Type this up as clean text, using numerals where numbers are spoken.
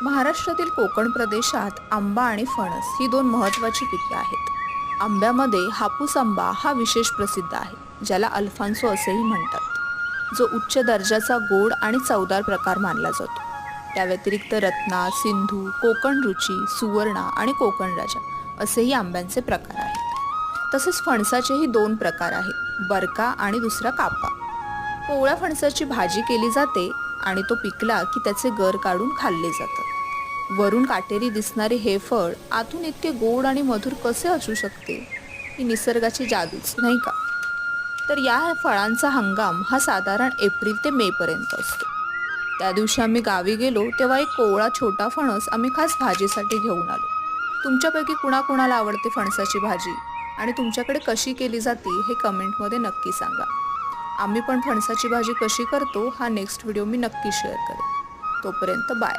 महाराष्ट्रातील कोकण प्रदेशात आंबा आणि फणस ही दोन महत्त्वाची पिके आहेत. आंब्यामध्ये हापूस आंबा हा विशेष प्रसिद्ध आहे, ज्याला अल्फान्सो असेही म्हणतात, जो उच्च दर्जाचा गोड आणि चवदार प्रकार मानला जातो. त्या व्यतिरिक्त रत्ना, सिंधू, कोकण रुची, सुवर्णा आणि कोकण राजा असेही आंब्यांचे प्रकार आहेत. तसेच फणसाचेही दोन प्रकार आहेत, बरका आणि दुसरा कापा. कोवळ्या फणसाची भाजी केली जाते आणि तो पिकला की त्याचे गर काढून खाल्ले जातात. वरून काटेरी दिसणारे हे फळ आतून इतके गोड आणि मधुर कसे असू शकते? ही निसर्गाची जादूच नाही का? तर या फळांचा हंगाम हा साधारण एप्रिल ते मे पर्यंत असतो. त्या दिवशी आम्ही गावी गेलो तेव्हा एक कोवळा छोटा फणस आम्ही खास भाजीसाठी घेऊन आलो. तुमच्यापैकी कुणाकुणाला आवडते फणसाची भाजी आणि तुमच्याकडे कशी केली जाते हे कमेंटमध्ये नक्की सांगा. आम्ही पण फणसाची भाजी कशी करतो हा नेक्स्ट व्हिडिओ मी नक्की शेअर करेन. तोपर्यंत बाय.